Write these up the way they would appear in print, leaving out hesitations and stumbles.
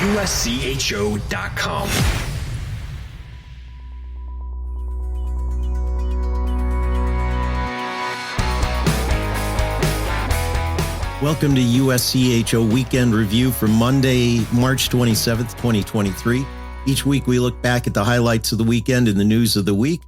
USCHO.com. Welcome to USCHO Weekend Review for Monday, March 27th, 2023. Each week we look back at the highlights of the weekend and the news of the week.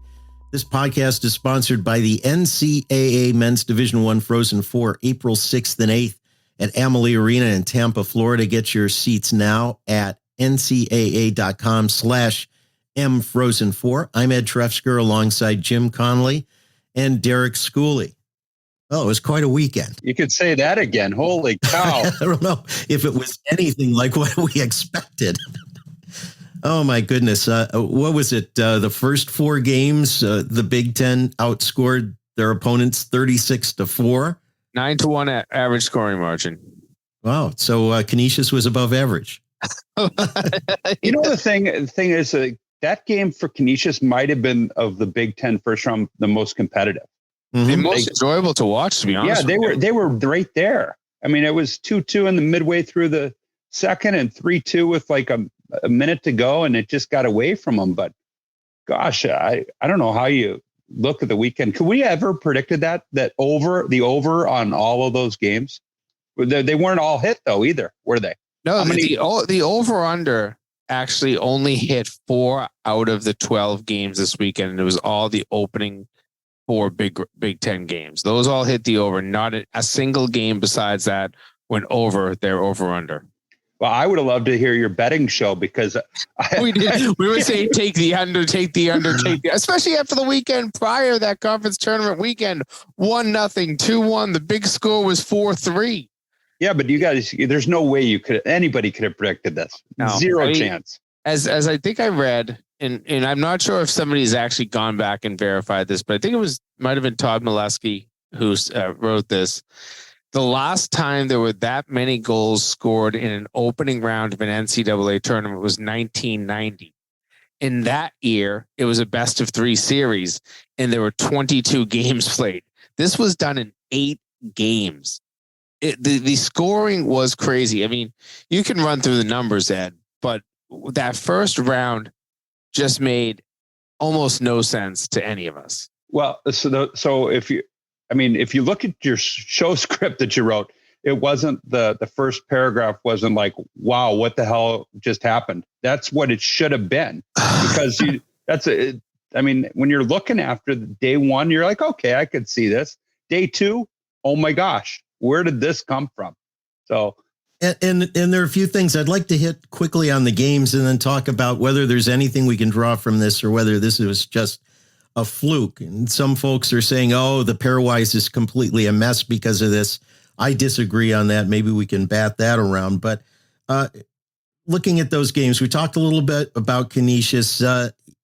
This podcast is sponsored by the NCAA Men's Division I Frozen Four, April 6th and 8th at Amalie Arena in Tampa, Florida. Get your seats now at ncaa.com/mfrozen4. I'm Ed Trefzger alongside Jim Connelly and Derek Schooley. Oh, it was quite a weekend. You could say that again. Holy cow. I don't know if it was anything like what we expected. Oh, my goodness. What was it? The first four games, the Big Ten outscored their opponents 36-4. 9-1 average scoring margin. Wow. So Canisius was above average. You know, the thing is that game for Canisius might have been of the Big Ten first round the most competitive. Mm-hmm. The most enjoyable to watch, to be honest. Yeah, they were right there. I mean, it was 2-2 in the midway through the second and 3-2 with like a minute to go, and it just got away from them. But gosh, I don't know how you look at the weekend. Could we ever predicted that the over on all of those games? They weren't all hit though either, were they? No, the over under actually only hit 4 out of the 12 games this weekend, and it was all the opening 4 Big Ten games. Those all hit the over. Not a single game besides that went over their over under. Well, I would have loved to hear your betting show because we did. We would say take the under, especially after the weekend prior, that conference tournament weekend, 1-0, 2-1. The big score was 4-3. Yeah, but you guys, there's no way anybody could have predicted this. No, Zero chance. As I think I read, and I'm not sure if somebody's actually gone back and verified this, but I think might have been Todd Milewski who wrote this. The last time there were that many goals scored in an opening round of an NCAA tournament was 1990. In that year, it was a best of 3 series, and there were 22 games played. This was done in 8 games. The scoring was crazy. I mean, you can run through the numbers, Ed, but that first round just made almost no sense to any of us. Well, so if you look at your show script that you wrote, it wasn't the first paragraph wasn't like, wow, what the hell just happened? That's what it should have been, because when you're looking after day 1, you're like, okay, I could see this. Day 2, oh my gosh, where did this come from? So, and there are a few things I'd like to hit quickly on the games and then talk about whether there's anything we can draw from this or whether this was just a fluke. And some folks are saying, oh, the pairwise is completely a mess because of this. I disagree on that. Maybe we can bat that around. But looking at those games, we talked a little bit about Canisius.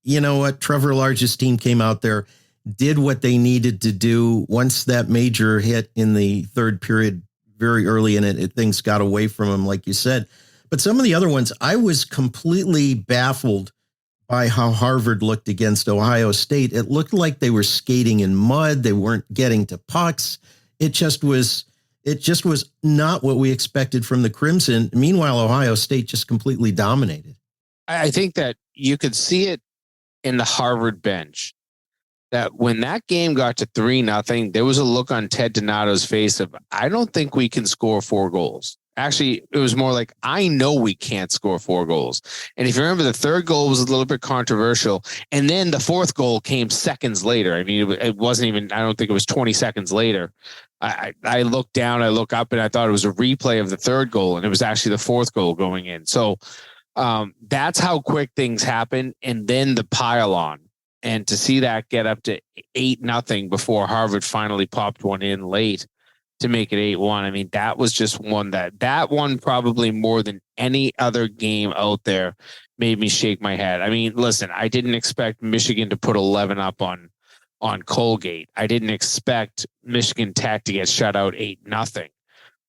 You know what? Trevor Large's team came out there, did what they needed to do. Once that major hit in the third period, very early in it, things got away from him, like you said. But some of the other ones, I was completely baffled by how Harvard looked against Ohio State. It looked like they were skating in mud. They weren't getting to pucks. It just was not what we expected from the Crimson. Meanwhile, Ohio State just completely dominated. I think that you could see it in the Harvard bench, that when that game got to 3-0, there was a look on Ted Donato's face of, I don't think we can score 4 goals. Actually, it was more like, I know we can't score 4 goals. And if you remember, the third goal was a little bit controversial. And then the fourth goal came seconds later. I mean, it wasn't even, I don't think it was 20 seconds later. I looked down, I look up, and I thought it was a replay of the third goal. And it was actually the fourth goal going in. So that's how quick things happen. And then the pile on. And to see that get up to 8-0 before Harvard finally popped one in late to make it 8-1. I mean, that was just one that one probably more than any other game out there made me shake my head. I mean, listen, I didn't expect Michigan to put 11 up on Colgate. I didn't expect Michigan Tech to get shut out 8-0.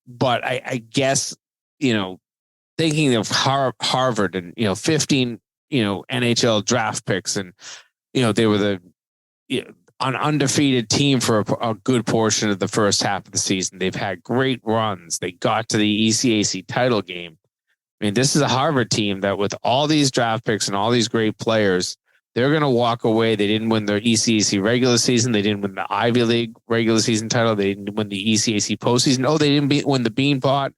But I guess, thinking of Harvard and, 15, NHL draft picks, and, they were an undefeated team for a good portion of the first half of the season. They've had great runs. They got to the ECAC title game. I mean, this is a Harvard team that with all these draft picks and all these great players, they're going to walk away. They didn't win their ECAC regular season. They didn't win the Ivy League regular season title. They didn't win the ECAC postseason. Oh, they didn't win the Bean Pot.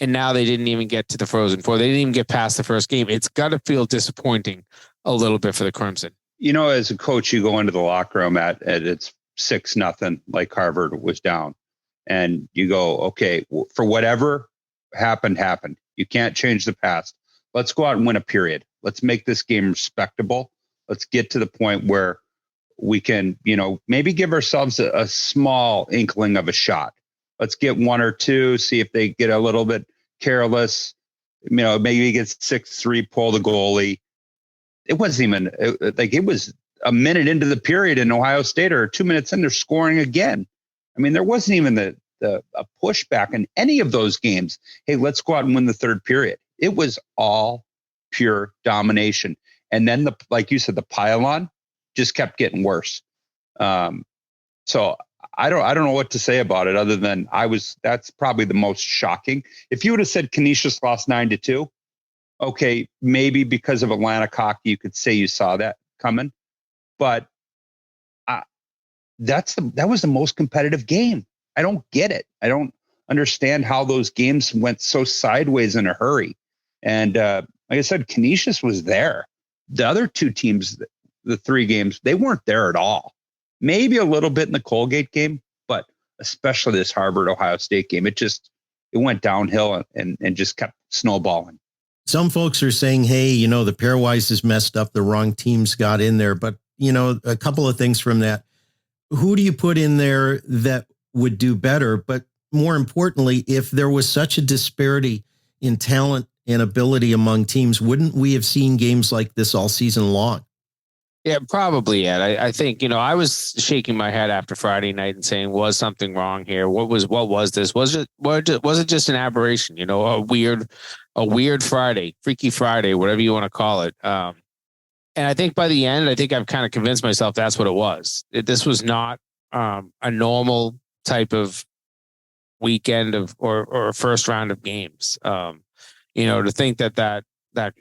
And now they didn't even get to the Frozen Four. They didn't even get past the first game. It's got to feel disappointing a little bit for the Crimson. You know, as a coach, you go into the locker room at it's 6-0, like Harvard was down. And you go, okay, for whatever happened. You can't change the past. Let's go out and win a period. Let's make this game respectable. Let's get to the point where we can, maybe give ourselves a small inkling of a shot. Let's get one or two, see if they get a little bit careless. Maybe get 6-3, pull the goalie. It wasn't even it was a minute into the period in Ohio State, or 2 minutes in, they're scoring again. I mean, there wasn't even a pushback in any of those games. Hey, let's go out and win the third period. It was all pure domination. And then like you said, the pile-on just kept getting worse. So I don't know what to say about it other than that's probably the most shocking. If you would have said Canisius lost 9-2, okay, maybe because of Atlantic hockey, you could say you saw that coming. But that was the most competitive game. I don't get it. I don't understand how those games went so sideways in a hurry. And like I said, Canisius was there. The other two teams, the three games, they weren't there at all. Maybe a little bit in the Colgate game, but especially this Harvard-Ohio State game, it went downhill and just kept snowballing. Some folks are saying, hey, the pairwise is messed up. The wrong teams got in there. But, a couple of things from that. Who do you put in there that would do better? But more importantly, if there was such a disparity in talent and ability among teams, wouldn't we have seen games like this all season long? Yeah, probably, Ed. I think, I was shaking my head after Friday night and saying, was something wrong here? What was this? Was it just an aberration? A weird Friday, freaky Friday, whatever you want to call it. And I think by the end, I've kind of convinced myself that's what it was. This was not a normal type of weekend or first round of games. To think that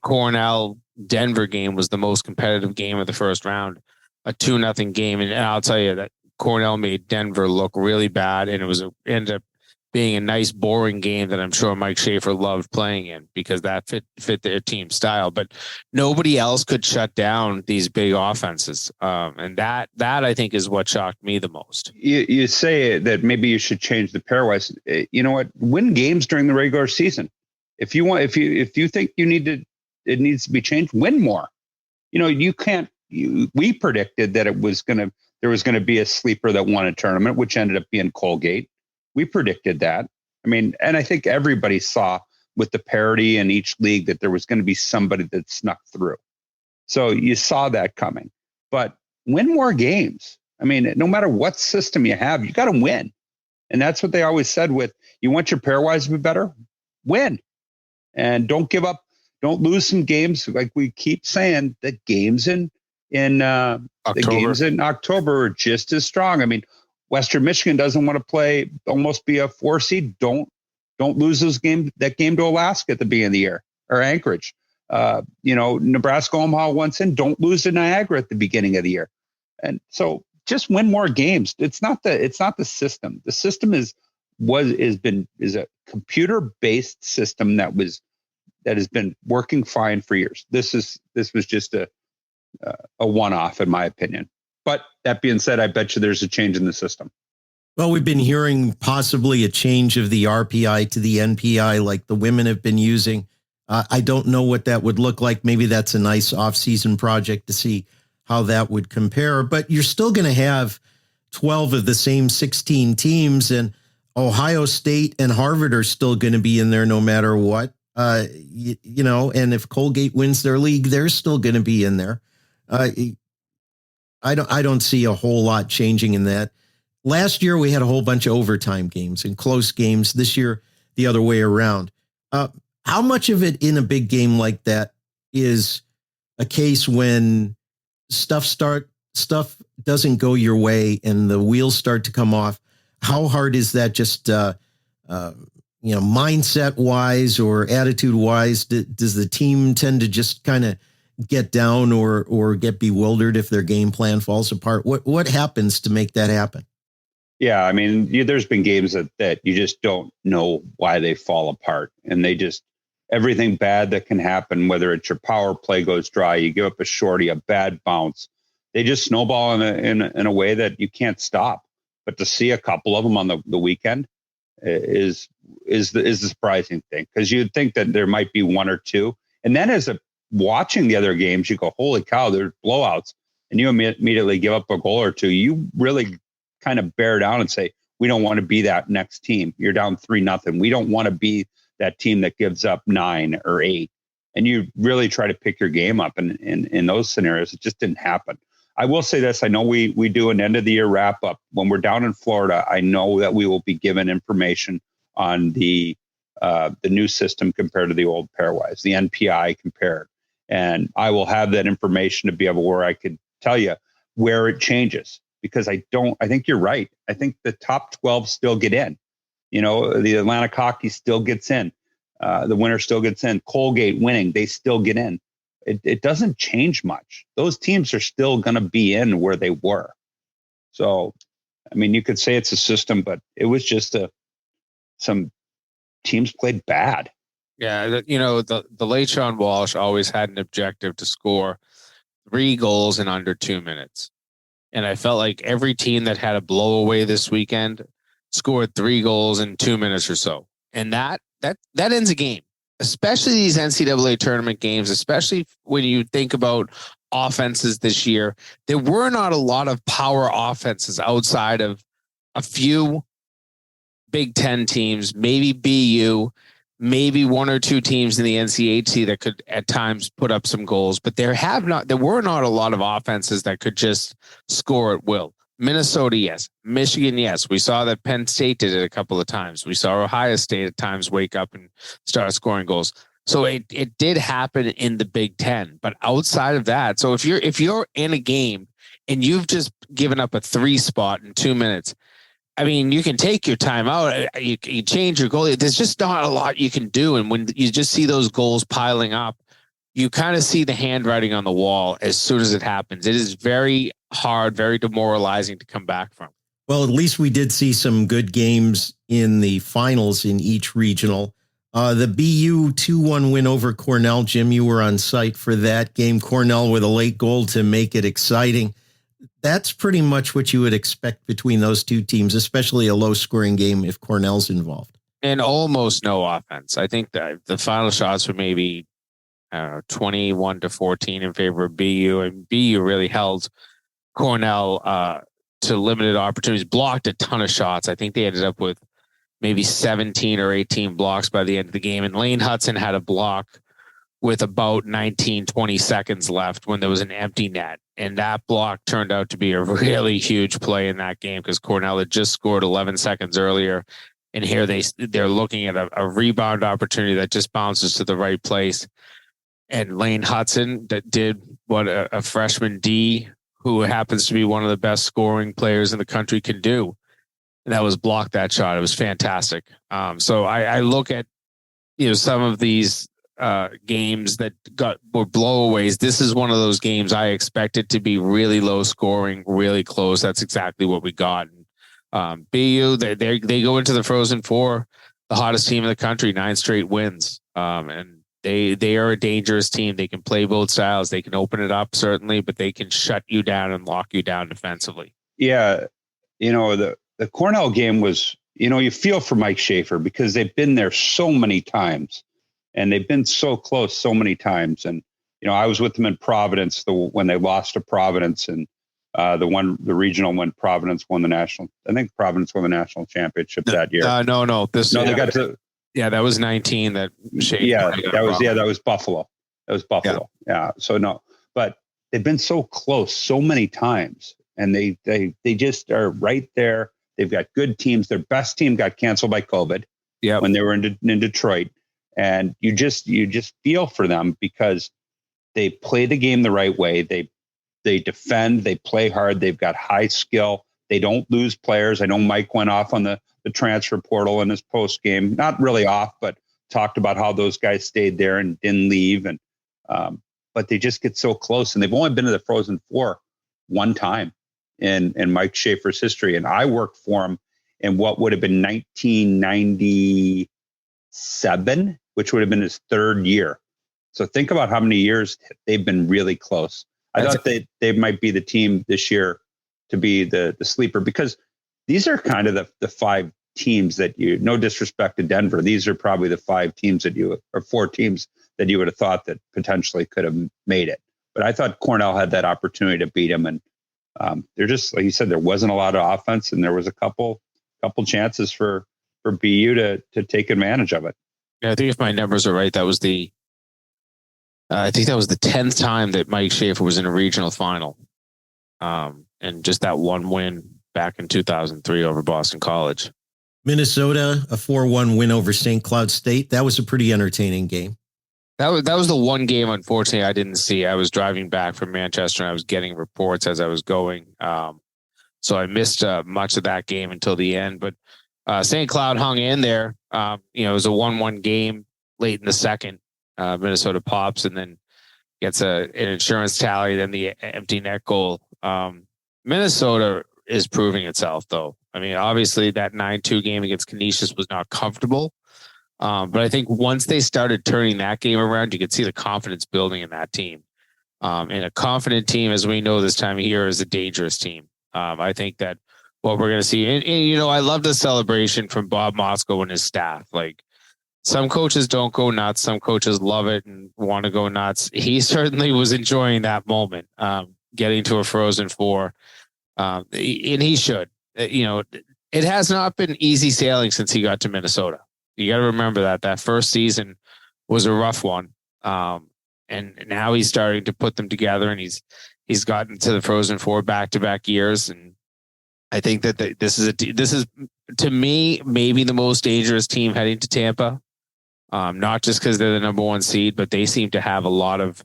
Cornell Denver game was the most competitive game of the first round, a 2-0 game. And I'll tell you that Cornell made Denver look really bad. And it ended up being a nice, boring game that I'm sure Mike Schaefer loved playing in because that fit their team style. But nobody else could shut down these big offenses. And that I think is what shocked me the most. You say that maybe you should change the pairwise. You know what? Win games during the regular season. If you think it needs to be changed, win more. You can't. We predicted that there was gonna be a sleeper that won a tournament, which ended up being Colgate. We predicted that. I mean, and I think everybody saw with the parity in each league that there was going to be somebody that snuck through. So you saw that coming. But win more games. I mean, no matter what system you have, you got to win. And that's what they always said with, you want your pairwise to be better? Win. And don't give up. Don't lose some games. Like we keep saying, the games in October are just as strong. I mean, Western Michigan doesn't want to almost be a 4 seed. Don't lose that game to Alaska at the beginning of the year, or Anchorage. Nebraska, Omaha once in. Don't lose to Niagara at the beginning of the year. And so just win more games. It's not the system. The system is a computer-based system that has been working fine for years. This was just a one-off, in my opinion. But that being said, I bet you there's a change in the system. Well, we've been hearing possibly a change of the RPI to the NPI like the women have been using. I don't know what that would look like. Maybe that's a nice off-season project to see how that would compare. But you're still going to have 12 of the same 16 teams, and Ohio State and Harvard are still going to be in there no matter what. And if Colgate wins their league, they're still going to be in there. I don't see a whole lot changing in that. Last year, we had a whole bunch of overtime games and close games. This year, the other way around. How much of it in a big game like that is a case when stuff doesn't go your way and the wheels start to come off? How hard is that just, mindset wise or attitude wise, does the team tend to just kind of get down or get bewildered if their game plan falls apart? What happens to make that happen? Yeah, I mean, there's been games that you just don't know why they fall apart, and they just everything bad that can happen, whether it's your power play goes dry, you give up a shorty, a bad bounce, they just snowball in a way that you can't stop. But to see a couple of them on the weekend is the surprising thing, because you'd think that there might be one or two, and then watching the other games, you go, holy cow, there's blowouts, and you immediately give up a goal or two. You really kind of bear down and say, we don't want to be that next team. You're down 3-0. We don't want to be that team that gives up 9 or 8. And you really try to pick your game up. And in those scenarios, it just didn't happen. I will say this. I know we do an end of the year wrap up. When we're down in Florida, I know that we will be given information on the new system compared to the old pairwise, the NPI compared. And I will have that information to be able where I could tell you where it changes. Because I think you're right. I think the top 12 still get in. The Atlantic Hockey still gets in. The winner still gets in. Colgate winning, they still get in. It doesn't change much. Those teams are still going to be in where they were. So, I mean, you could say it's a system, but it was just some teams played bad. Yeah, the late Sean Walsh always had an objective to score 3 goals in under 2 minutes. And I felt like every team that had a blowaway this weekend scored 3 goals in 2 minutes or so. And that ends a game, especially these NCAA tournament games, especially when you think about offenses this year. There were not a lot of power offenses outside of a few Big Ten teams, maybe BU, maybe 1 or 2 teams in the NCHC that could at times put up some goals, but there were not a lot of offenses that could just score at will. Minnesota, yes. Michigan, yes. We saw that Penn State did it a couple of times. We saw Ohio State at times wake up and start scoring goals. So it did happen in the Big Ten, but outside of that, so if you're in a game and you've just given up a 3 spot in 2 minutes, I mean, you can take your time out. You change your goal. There's just not a lot you can do. And when you just see those goals piling up, you kind of see the handwriting on the wall as soon as it happens. It is very hard, very demoralizing to come back from. Well, at least we did see some good games in the finals in each regional. The BU 2-1 win over Cornell. Jim, you were on site for that game. Cornell with a late goal to make it exciting. That's pretty much what you would expect between those two teams, especially a low-scoring game if Cornell's involved. And almost no offense. I think that the final shots were maybe 21-14 in favor of BU, and BU really held Cornell to limited opportunities, blocked a ton of shots. I think they ended up with maybe 17 or 18 blocks by the end of the game, and Lane Hudson had a block with about 19, 20 seconds left when there was an empty net. And that block turned out to be a really huge play in that game because Cornell had just scored 11 seconds earlier. And here they're looking at a rebound opportunity that just bounces to the right place. And Lane Hudson that did what a freshman D who happens to be one of the best scoring players in the country can do. And that was blocked that shot. It was fantastic. So I look at, some of these games that were blowaways. This is one of those games I expected to be really low scoring, really close. That's exactly what we got. BU, they go into the Frozen Four, the hottest team in the country, 9 straight wins. And they are a dangerous team. They can play both styles. They can open it up, certainly, but they can shut you down and lock you down defensively. Yeah. The Cornell game was, you feel for Mike Schaefer because they've been there so many times. And they've been so close so many times. And, I was with them in Providence when they lost to Providence, and the regional when Providence won the national. I think Providence won the national championship that year. No. They got to. Yeah, that was 19. That was Buffalo. That was Buffalo. Yeah. So no, but they've been so close so many times, and they just are right there. They've got good teams. Their best team got canceled by COVID. Yeah. When they were in Detroit. And you just feel for them because they play the game the right way. They defend, they play hard. They've got high skill. They don't lose players. I know Mike went off on the transfer portal in his post game, not really off, but talked about how those guys stayed there and didn't leave. And but they just get so close, and they've only been to the Frozen Four one time in Mike Schaefer's history. And I worked for him in what would have been 1997, which would have been his third year. So think about how many years they've been really close. I thought they might be the team this year to be the sleeper, because these are kind of the five teams that no disrespect to Denver, these are probably the four teams that you would have thought that potentially could have made it. But I thought Cornell had that opportunity to beat them. And they're just, like you said, there wasn't a lot of offense, and there was a couple chances for BU to take advantage of it. Yeah, I think if my numbers are right, that was the 10th time that Mike Schaefer was in a regional final. And just that one win back in 2003 over Boston College. Minnesota, a 4-1 win over St. Cloud State. That was a pretty entertaining game. That was the one game, unfortunately, I didn't see. I was driving back from Manchester, and I was getting reports as I was going. So I missed much of that game until the end. But St. Cloud hung in there. It was a 1-1 game late in the second. Minnesota pops and then gets an insurance tally, then the empty net goal. Minnesota is proving itself, though. I mean, obviously that 9-2 game against Canisius was not comfortable. But I think once they started turning that game around, you could see the confidence building in that team. And a confident team, as we know this time of year, is a dangerous team. I think that what we're going to see, and I love the celebration from Bob Motzko and his staff. Like, some coaches don't go nuts. Some coaches love it and want to go nuts. He certainly was enjoying that moment, getting to a Frozen Four. And he should. It has not been easy sailing since he got to Minnesota. You got to remember that first season was a rough one. And now he's starting to put them together, and he's gotten to the Frozen Four back-to-back years. And I think that this is to me maybe the most dangerous team heading to Tampa. Not just because they're the number one seed, but they seem to have a lot of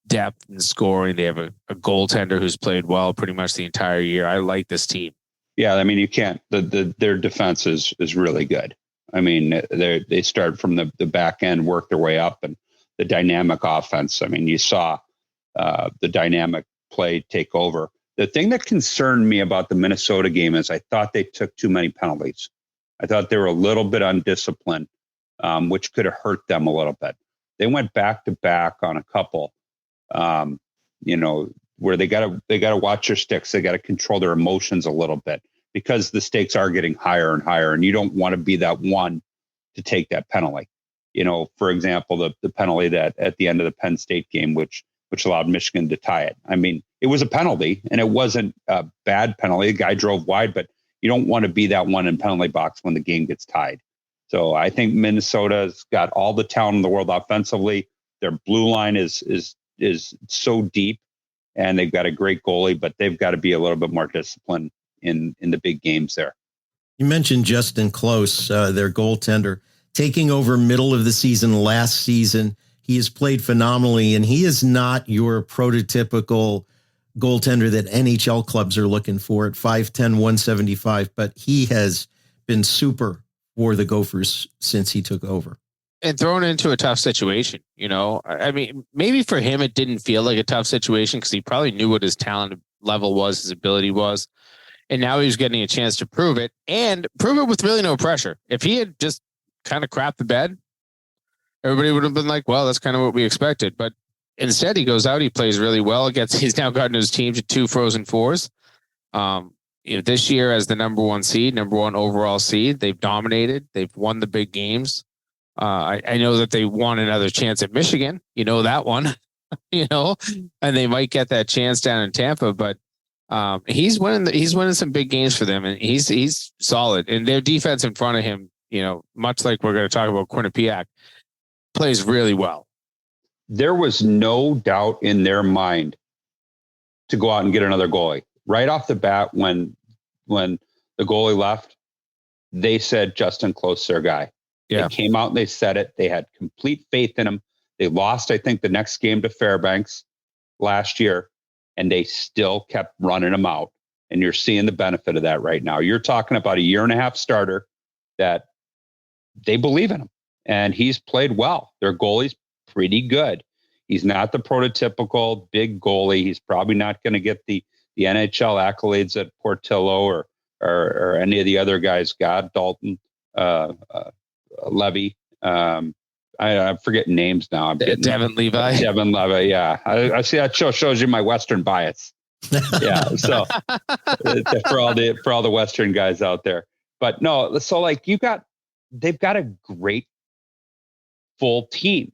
depth in scoring. They have a goaltender who's played well pretty much the entire year. I like this team. Yeah, I mean, you can't. Their defense is really good. I mean, they start from the back end, work their way up, and the dynamic offense. I mean, you saw the dynamic play take over. The thing that concerned me about the Minnesota game is I thought they took too many penalties. I thought they were a little bit undisciplined, which could have hurt them a little bit. They went back to back on a couple, where they got to watch their sticks. They got to control their emotions a little bit, because the stakes are getting higher and higher, and you don't want to be that one to take that penalty. For example, the penalty that at the end of the Penn State game, which allowed Michigan to tie it. I mean, it was a penalty, and it wasn't a bad penalty. The guy drove wide, but you don't want to be that one in penalty box when the game gets tied. So I think Minnesota's got all the talent in the world offensively. Their blue line is so deep, and they've got a great goalie, but they've got to be a little bit more disciplined in the big games there. You mentioned Justin Close, their goaltender, taking over middle of the season last season. He has played phenomenally, and he is not your prototypical goaltender that NHL clubs are looking for at 5'10", 175, but he has been super for the Gophers since he took over. And thrown into a tough situation, I mean, maybe for him, it didn't feel like a tough situation because he probably knew what his talent level was, his ability was. And now he was getting a chance to prove it with really no pressure. If he had just kind of crapped the bed, everybody would have been like, well, that's kind of what we expected. But instead, he goes out, he plays really well. He's now gotten his team to 2 Frozen Fours. This year as the number one overall seed, they've dominated. They've won the big games. I know that they want another chance at Michigan. That one, and they might get that chance down in Tampa, but he's winning some big games for them, and he's solid. And their defense in front of him, much like we're going to talk about Quinnipiac, plays really well. There was no doubt in their mind to go out and get another goalie. Right off the bat, when the goalie left, they said Justin Close, their guy. Yeah. They came out and they said it. They had complete faith in him. They lost, I think, the next game to Fairbanks last year, and they still kept running him out. And you're seeing the benefit of that right now. You're talking about a 1.5-year starter that they believe in him, and he's played well. Their goalie's pretty good. He's not the prototypical big goalie. He's probably not going to get the NHL accolades that Portillo or any of the other guys got. Dalton, Levy. I'm forgetting names now. Devin Levi. Devin Levi. Yeah, I see that shows you my Western bias. Yeah, so for all the Western guys out there, but no. So like they've got a great full team,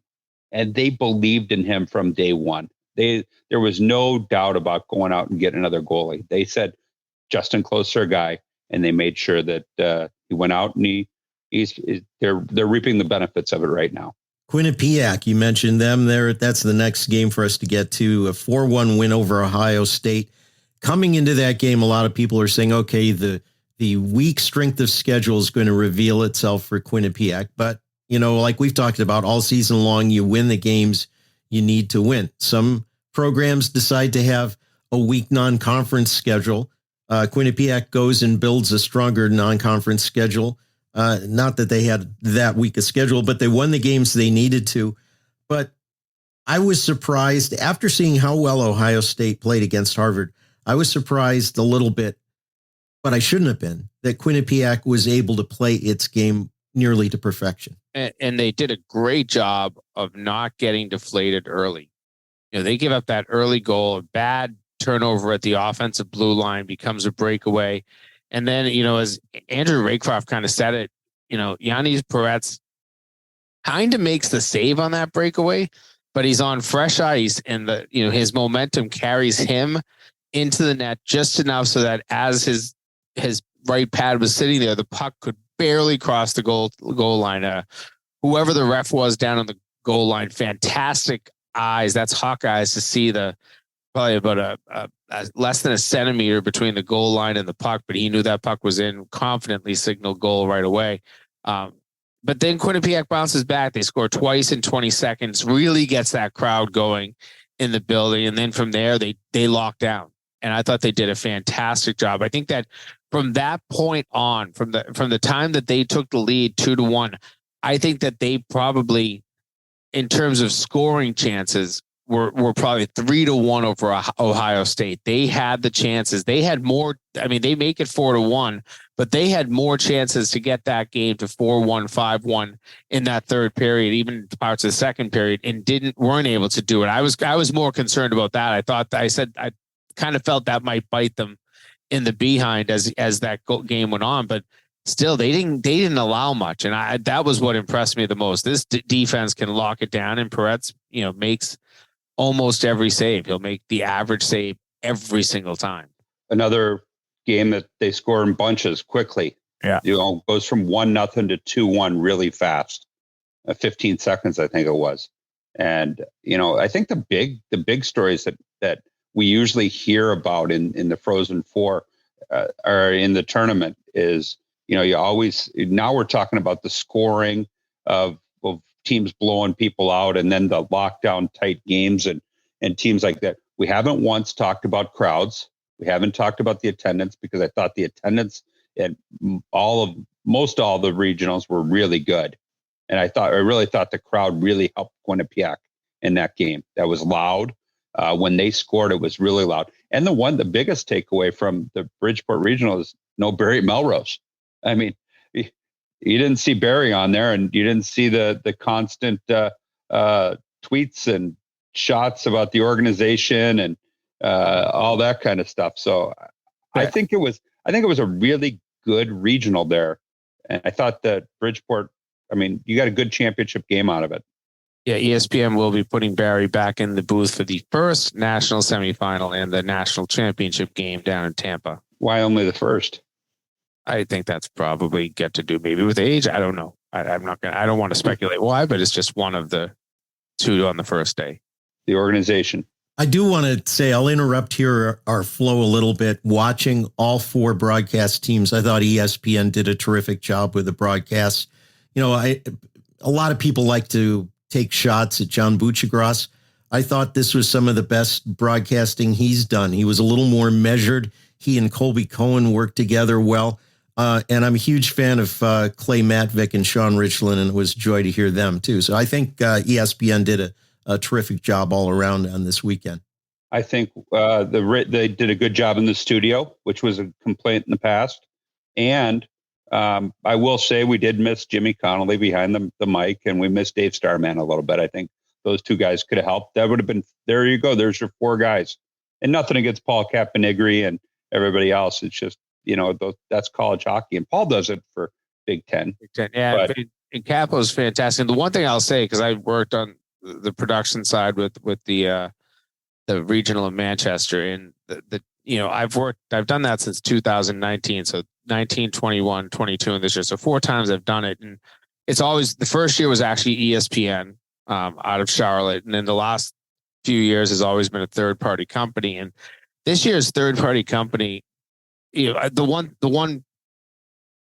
and they believed in him from day one. There was no doubt about going out and getting another goalie. They said Justin Closer guy, and they made sure that he went out and they're reaping the benefits of it right now. Quinnipiac, you mentioned them there. That's the next game for us to get to. A 4-1 win over Ohio State. Coming into that game, a lot of people are saying, okay, the weak strength of schedule is going to reveal itself for Quinnipiac. But, like we've talked about all season long, you win the games you need to win. Some programs decide to have a weak non-conference schedule. Quinnipiac goes and builds a stronger non-conference schedule. Not that they had that weak a schedule, but they won the games they needed to. But I was surprised after seeing how well Ohio State played against Harvard. I was surprised a little bit, but I shouldn't have been, that Quinnipiac was able to play its game nearly to perfection. And they did a great job of not getting deflated early. They give up that early goal, a bad turnover at the offensive blue line becomes a breakaway. And then, as Andrew Raycroft kind of said it, Yannis Peretz kind of makes the save on that breakaway, but he's on fresh ice, and his momentum carries him into the net just enough so that as his right pad was sitting there, the puck could barely cross the goal line. Whoever the ref was down on the goal line, fantastic eyes. That's hawk eyes to see probably about a less than a centimeter between the goal line and the puck, but he knew that puck was in, confidently signaled goal right away. But then Quinnipiac bounces back. They score twice in 20 seconds, really gets that crowd going in the building. And then from there, they lock down. And I thought they did a fantastic job. I think that from that point on, from the time that they took the lead 2-1, I think that they probably, in terms of scoring chances, were probably 3-1 over Ohio State. They had the chances. They had more. I mean, they make it 4-1, but they had more chances to get that game to 4-1, 5-1 in that third period, even parts of the second period, and weren't able to do it. I was more concerned about that. I kind of felt that might bite them in the behind as that game went on, but still they didn't allow much. And that was what impressed me the most. This defense can lock it down, and Peretz, makes almost every save. He'll make the average save every single time. Another game that they score in bunches quickly. Yeah. Goes from 1-0 to 2-1 really fast. 15 seconds, I think it was. And, I think the big stories that we usually hear about in the Frozen Four or in the tournament is, you always, now we're talking about the scoring of teams blowing people out, and then the lockdown tight games and teams like that. We haven't once talked about crowds. We haven't talked about the attendance, because I thought the attendance at most all the regionals were really good. And I really thought the crowd really helped Quinnipiac in that game. That was loud. When they scored, it was really loud. And the biggest takeaway from the Bridgeport Regional is no Barry Melrose. I mean, you didn't see Barry on there, and you didn't see the constant tweets and shots about the organization and all that kind of stuff. So I think it was a really good regional there. And I thought that Bridgeport, you got a good championship game out of it. Yeah, ESPN will be putting Barry back in the booth for the first national semifinal and the national championship game down in Tampa. Why only the first? I think that's probably got to do maybe with age. I don't know. I don't want to speculate why, but it's just one of the two on the first day. The organization. I do want to say, I'll interrupt here our flow a little bit. Watching all four broadcast teams, I thought ESPN did a terrific job with the broadcasts. A lot of people like to take shots at John Buccigross. I thought this was some of the best broadcasting he's done. He was a little more measured. he and Colby Cohen work together well. And I'm a huge fan of Clay Matvick and Sean Richland, and it was a joy to hear them too. So I think ESPN did a terrific job all around on this weekend. I think they did a good job in the studio, which was a complaint in the past. And I will say we did miss Jimmy Connelly behind the mic, and we missed Dave Starman a little bit. I think those two guys could have helped. That would have been, there you go. There's your four guys. And nothing against Paul Caponigri and everybody else. It's just, that's college hockey. And Paul does it for Big Ten. Big Ten, yeah. And Capo's fantastic. And the one thing I'll say, because I worked on the production side with the regional of Manchester, and I've done that since 2019. So 19, 21, 22, and this year. So 4 times I've done it. And it's always, the first year was actually ESPN out of Charlotte. And then the last few years has always been a third party company. And this year's third party company, the one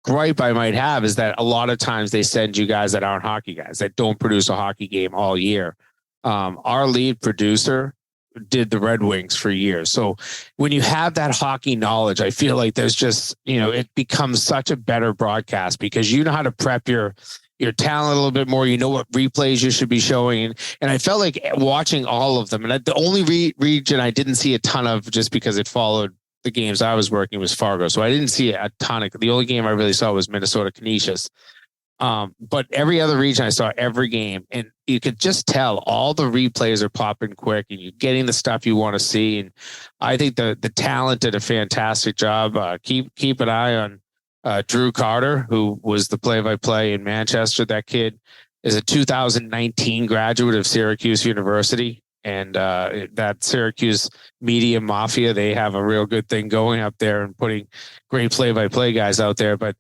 gripe I might have is that a lot of times they send you guys that aren't hockey guys, that don't produce a hockey game all year. Our lead producer did the Red Wings for years. So when you have that hockey knowledge, I feel like there's just, it becomes such a better broadcast because you know how to prep your talent a little bit more. You know what replays you should be showing. And I felt like watching all of them. And the only region I didn't see a ton of, just because it followed the games I was working, was Fargo. So I didn't see a ton of, the only game I really saw was Minnesota Canisius. But every other region I saw every game, and you could just tell all the replays are popping quick and you're getting the stuff you want to see. And I think the talent did a fantastic job. Keep an eye on Drew Carter, who was the play-by-play in Manchester. That kid is a 2019 graduate of Syracuse University. And that Syracuse media mafia, they have a real good thing going up there and putting great play-by-play guys out there. But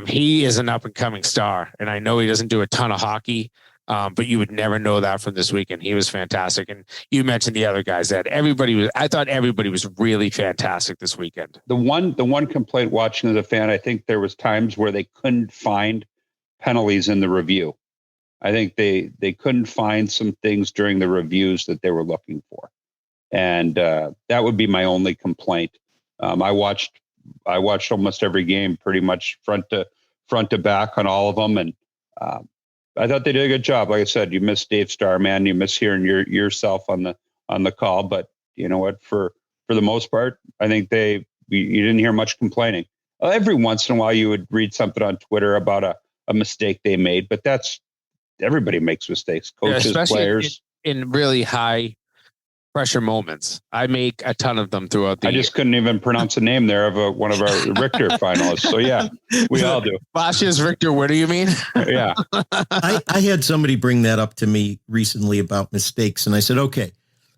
he is an up-and-coming star. And I know he doesn't do a ton of hockey, but you would never know that from this weekend. He was fantastic. And you mentioned the other guys that I thought everybody was really fantastic this weekend. The one complaint watching as a fan, I think there was times where they couldn't find penalties in the review. I think they couldn't find some things during the reviews that they were looking for. And that would be my only complaint. I watched almost every game, pretty much front to back on all of them. And I thought they did a good job. Like I said, you miss Dave Starman, you miss hearing yourself on the call, but you know what, for the most part, I think you didn't hear much complaining. Every once in a while you would read something on Twitter about a mistake they made, but everybody makes mistakes, coaches, especially players. In really high pressure moments. I make a ton of them throughout the year. I just couldn't even pronounce a name there of one of our Richter finalists. So yeah, we all do. Last year's Richter, what do you mean? Yeah. I had somebody bring that up to me recently about mistakes. And I said, okay,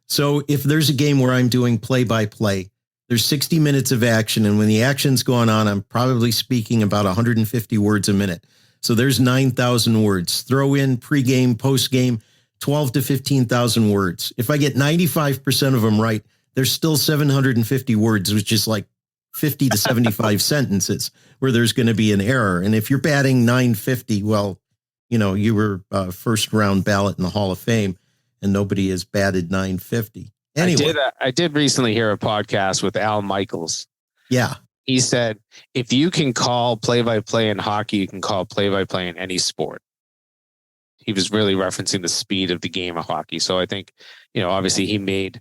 so if there's a game where I'm doing play-by-play, there's 60 minutes of action. And when the action's going on, I'm probably speaking about 150 words a minute. So there's 9,000 words. Throw in pregame, postgame, 12 to 15,000 words. If I get 95% of them right, there's still 750 words, which is like 50 to 75 sentences where there's going to be an error. And if you're batting 950, well, you were first round ballot in the Hall of Fame and nobody has batted 950. Anyway. I did recently hear a podcast with Al Michaels. Yeah. He said, if you can call play-by-play in hockey, you can call play-by-play in any sport. He was really referencing the speed of the game of hockey. So I think, obviously he made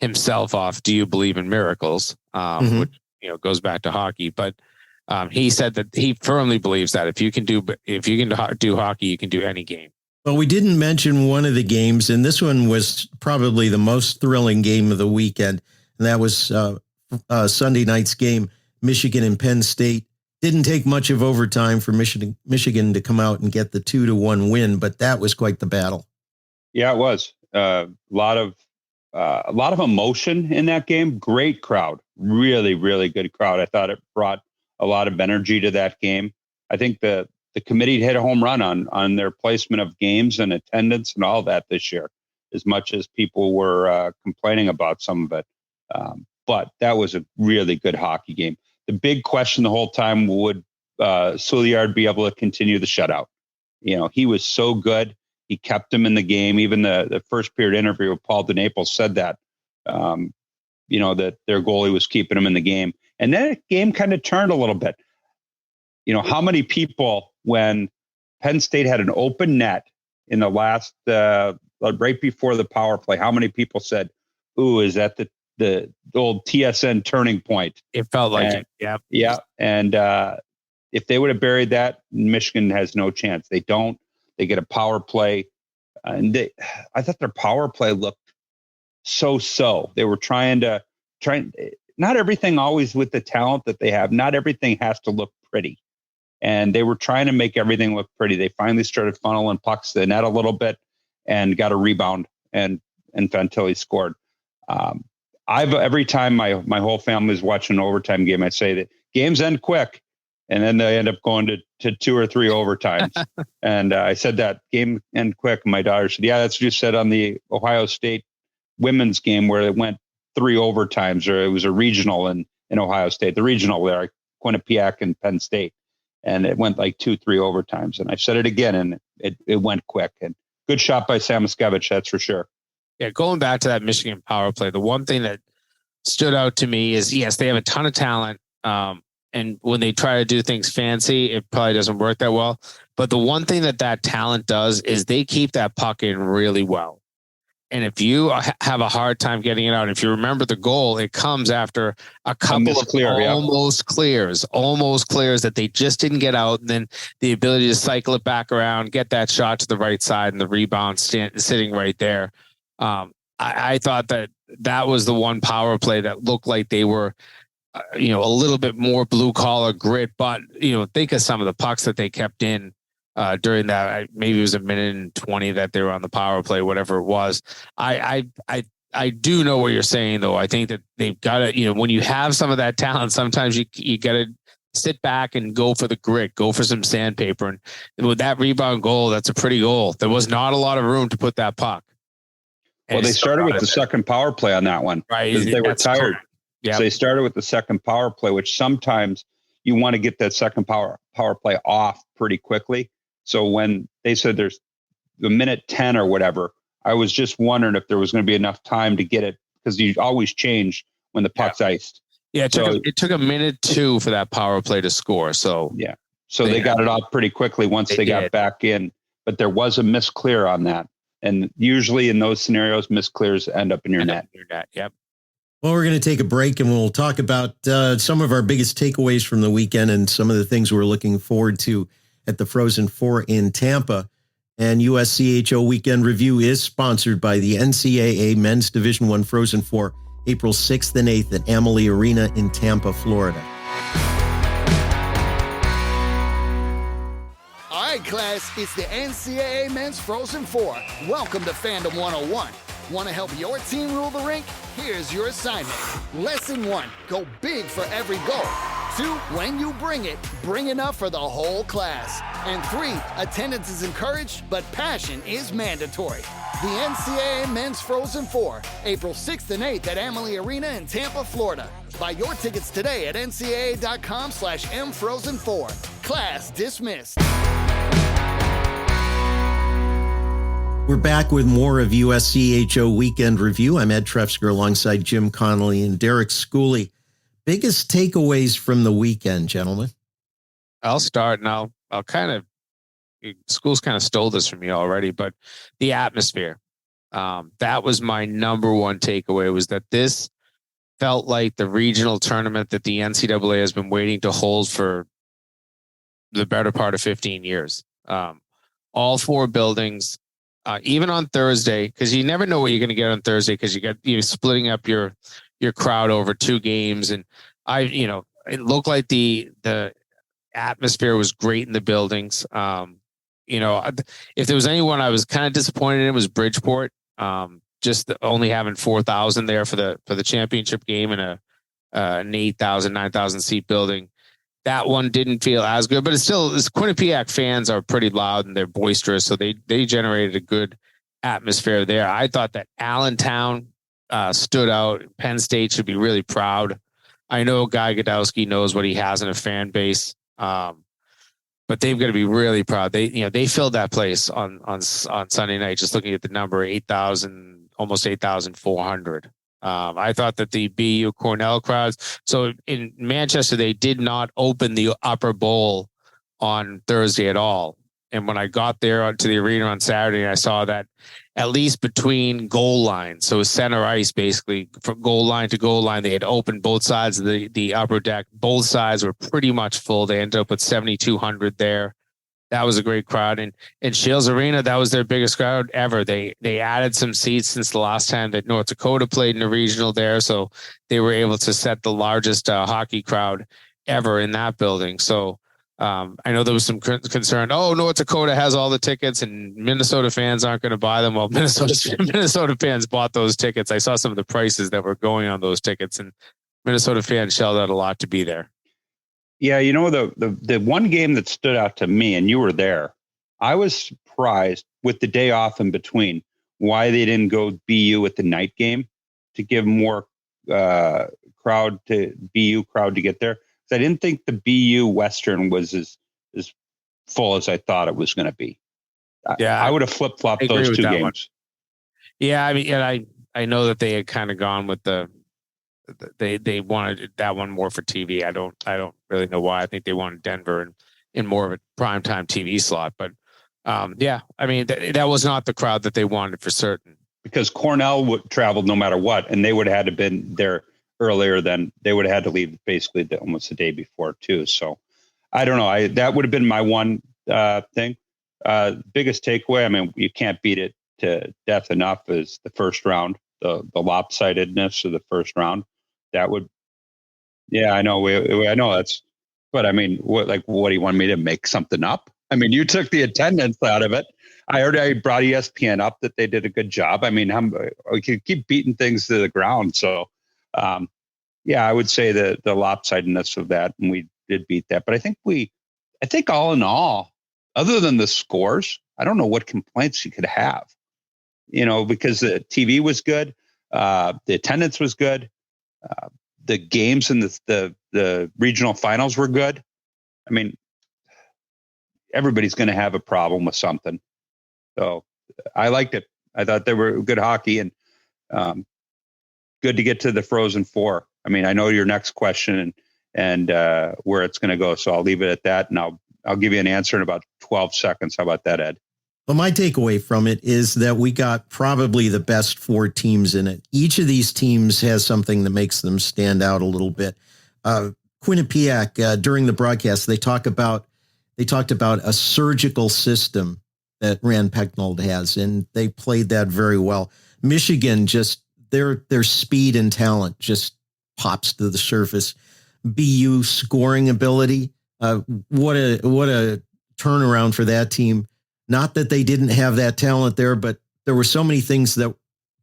himself off "Do You Believe in Miracles?" Which, goes back to hockey. But he said that he firmly believes that if you can do hockey, you can do any game. Well, we didn't mention one of the games, and this one was probably the most thrilling game of the weekend. And that was Sunday night's game. Michigan and Penn State. Didn't take much of overtime for Michigan to come out and get the 2-1 win, but that was quite the battle. Yeah, it was a lot of emotion in that game. Great crowd, really, really good crowd. I thought it brought a lot of energy to that game. I think the committee hit a home run on their placement of games and attendance and all that this year, as much as people were complaining about some of it. But that was a really good hockey game. The big question the whole time, would Souliard be able to continue the shutout? He was so good. He kept him in the game. Even the first period interview with Paul DeNaples said that, that their goalie was keeping him in the game. And then the game kind of turned a little bit. You know, how many people, when Penn State had an open net in the last, right before the power play, how many people said, ooh, is that the old TSN turning point? It felt like it. Yeah. Yeah. And if they would have buried that, Michigan has no chance. They don't. They get a power play. And I thought their power play looked so. They were trying. Not everything always with the talent that they have. Not everything has to look pretty. And they were trying to make everything look pretty. They finally started funneling pucks to the net a little bit and got a rebound, and Fantilli scored. Every time my whole family is watching an overtime game, I say that games end quick, and then they end up going to 2 or 3 overtimes. And I said that game end quick. My daughter said, yeah, that's what you said on the Ohio State women's game where it went 3 overtimes, or it was a regional in Ohio State, the regional there, Quinnipiac and Penn State. And it went like 2-3 overtimes. And I said it again, and it went quick. And good shot by Samoskevich, that's for sure. Yeah, going back to that Michigan power play, the one thing that stood out to me is, yes, they have a ton of talent. And when they try to do things fancy, it probably doesn't work that well. But the one thing that talent does is they keep that puck in really well. And if you have a hard time getting it out, if you remember the goal, it comes after a couple of almost clears that they just didn't get out. And then the ability to cycle it back around, get that shot to the right side, and the rebound sitting right there. I thought that was the one power play that looked like they were, a little bit more blue collar grit. But, think of some of the pucks that they kept in during that. Maybe it was 1:20 that they were on the power play, whatever it was. I do know what you're saying, though. I think that they've got to, when you have some of that talent, sometimes you got to sit back and go for the grit, go for some sandpaper. And with that rebound goal, that's a pretty goal. There was not a lot of room to put that puck. Well, they started with the second power play on that one. Right. Because they were tired. Yeah. So they started with the second power play, which sometimes you want to get that second power play off pretty quickly. So when they said there's the 1:10 or whatever, I was just wondering if there was going to be enough time to get it, because you always change when the puck's iced. Yeah, it took 1:02 for that power play to score. So yeah, so they got it off pretty quickly once they got back in. But there was a misclear on that, and usually in those scenarios, misclears end up in your net. Yep. Well, we're going to take a break, and we'll talk about some of our biggest takeaways from the weekend and some of the things we're looking forward to at the Frozen Four in Tampa. And USCHO Weekend Review is sponsored by the NCAA Men's Division I Frozen Four, April 6th and 8th at Amalie Arena in Tampa, Florida. All right, class, it's the NCAA Men's Frozen Four. Welcome to Fandom 101. Want to help your team rule the rink? Here's your assignment. Lesson 1, go big for every goal. 2, when you bring it, bring enough for the whole class. And 3, attendance is encouraged, but passion is mandatory. The NCAA Men's Frozen Four, April 6th and 8th at Amalie Arena in Tampa, Florida. Buy your tickets today at ncaa.com/mfrozen4. Class dismissed. We're back with more of USCHO Weekend Review. I'm Ed Trefzger alongside Jim Connelly and Derek Schooley. Biggest takeaways from the weekend, gentlemen? I'll start, and I'll kind of, school's kind of stole this from me already, but the atmosphere. That was my number one takeaway, was that this felt like the regional tournament that the NCAA has been waiting to hold for the better part of 15 years. All 4 buildings, even on Thursday, because you never know what you're going to get on Thursday, because you're splitting up your crowd over 2 games. And it looked like the atmosphere was great in the buildings. If there was anyone I was kind of disappointed in, it was Bridgeport. Just only having 4,000 there for the championship game in an 8,000, 9,000 seat building. That one didn't feel as good, but it's still, this Quinnipiac fans are pretty loud and they're boisterous. So they generated a good atmosphere there. I thought that Allentown stood out. Penn State should be really proud. I know Guy Godowski knows what he has in a fan base. But they've got to be really proud. They filled that place on Sunday night, just looking at the number, 8,000, almost 8,400. I thought that the BU Cornell crowds. So in Manchester, they did not open the upper bowl on Thursday at all. And when I got there to the arena on Saturday, I saw that at least between goal lines, so center ice, basically from goal line to goal line, they had opened both sides of the upper deck. Both sides were pretty much full. They ended up with 7,200 there. That was a great crowd. And in Shields Arena, that was their biggest crowd ever. They added some seats since the last time that North Dakota played in a regional there. So they were able to set the largest hockey crowd ever in that building. So I know there was some concern. Oh, North Dakota has all the tickets and Minnesota fans aren't going to buy them. Well, Minnesota fans bought those tickets. I saw some of the prices that were going on those tickets, and Minnesota fans shelled out a lot to be there. Yeah, the one game that stood out to me, and you were there, I was surprised with the day off in between why they didn't go BU with the night game to give more BU crowd to get there. I didn't think the BU Western was as full as I thought it was going to be. Yeah, I would have flip-flopped those two games. One. Yeah, I mean, and I know that they had kind of gone with they wanted that one more for TV. I don't really know why. I think they wanted Denver in more of a primetime TV slot. But yeah, I mean, that was not the crowd that they wanted for certain. Because Cornell traveled no matter what, and they would have had to been there earlier than they would have had to leave basically almost the day before too. So I don't know. That would have been my one thing. Biggest takeaway. I mean, you can't beat it to death enough is the first round, the lopsidedness of the first round. That would, yeah, I know. I know that's, but I mean, what do you want me to make something up? I mean, you took the attendance out of it. I already brought ESPN up that they did a good job. I mean, we could keep beating things to the ground. So, yeah, I would say the lopsidedness of that, and we did beat that. But I think all in all, other than the scores, I don't know what complaints you could have, because the TV was good. The attendance was good. The games in the regional finals were good. I mean, everybody's going to have a problem with something. So I liked it. I thought they were good hockey and good to get to the Frozen Four. I mean, I know your next question and where it's going to go. So I'll leave it at that. And I'll give you an answer in about 12 seconds. How about that, Ed? Well, my takeaway from it is that we got probably the best four teams in it. Each of these teams has something that makes them stand out a little bit. Quinnipiac, during the broadcast, they talked about a surgical system that Rand Pecknold has, and they played that very well. Michigan, just their speed and talent just pops to the surface. BU scoring ability, what a turnaround for that team. Not that they didn't have that talent there, but there were so many things that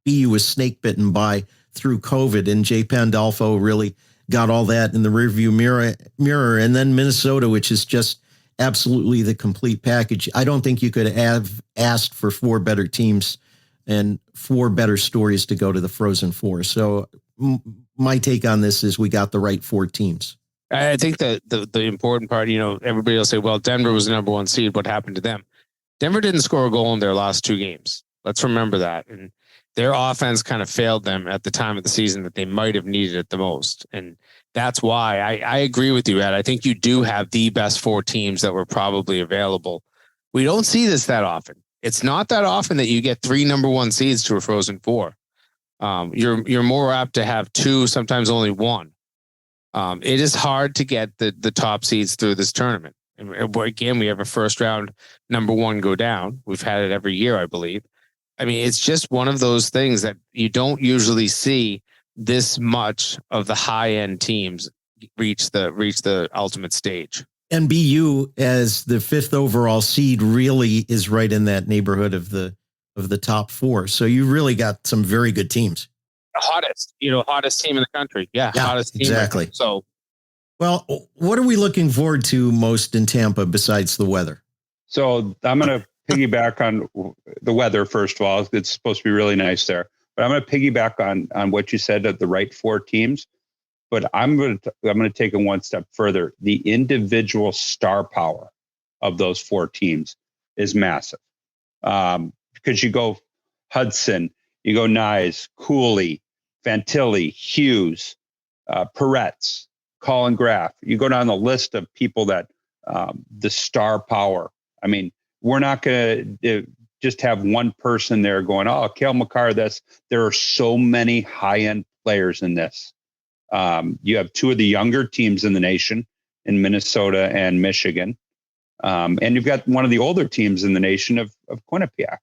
BU was snake bitten by through COVID, and Jay Pandolfo really got all that in the rearview mirror. And then Minnesota, which is just absolutely the complete package. I don't think you could have asked for four better teams and four better stories to go to the Frozen Four. So my take on this is we got the right four teams. I think that the important part, everybody will say, well, Denver was the number one seed. What happened to them? Denver didn't score a goal in their last two games. Let's remember that. And their offense kind of failed them at the time of the season that they might have needed it the most. And that's why I agree with you, Ed. I think you do have the best four teams that were probably available. We don't see this that often. It's not that often that you get three number one seeds to a Frozen Four. You're more apt to have two, sometimes only one. It is hard to get the top seeds through this tournament. And again, we have a first round number one go down. We've had it every year, I believe. I mean, it's just one of those things that you don't usually see this much of the high end teams reach the ultimate stage. And BU as the fifth overall seed really is right in that neighborhood of the top four. So you really got some very good teams. The hottest team in the country. Yeah, hottest team. Exactly. So. Well, what are we looking forward to most in Tampa besides the weather? So I'm going to piggyback on the weather. First of all, it's supposed to be really nice there, but I'm going to piggyback on what you said of the right four teams. But I'm going to take it one step further. The individual star power of those four teams is massive, because you go Hudson, you go Nyes, Cooley, Fantilli, Hughes, Peretz, Colin Graff. You go down the list of people that the star power. I mean, we're not going to just have one person there going, oh, Cale Makar, this. There are so many high-end players in this. You have two of the younger teams in the nation in Minnesota and Michigan. And you've got one of the older teams in the nation of Quinnipiac.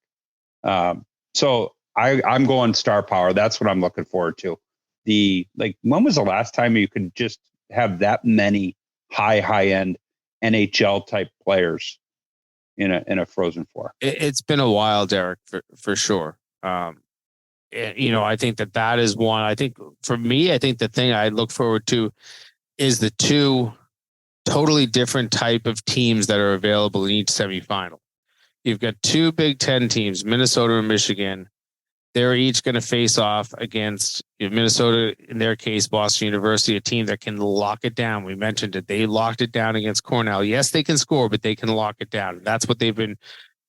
So I'm going star power. That's what I'm looking forward to. When was the last time you could just have that many high-end NHL type players in a Frozen Four? It's been a while, Derek, for sure. I think that is one. I think for me, I think the thing I look forward to is the two totally different type of teams that are available in each semifinal. You've got two Big Ten teams, Minnesota and Michigan. They're each going to face off against Minnesota, in their case, Boston University, a team that can lock it down. We mentioned it. They locked it down against Cornell. Yes, they can score, but they can lock it down. That's what they've been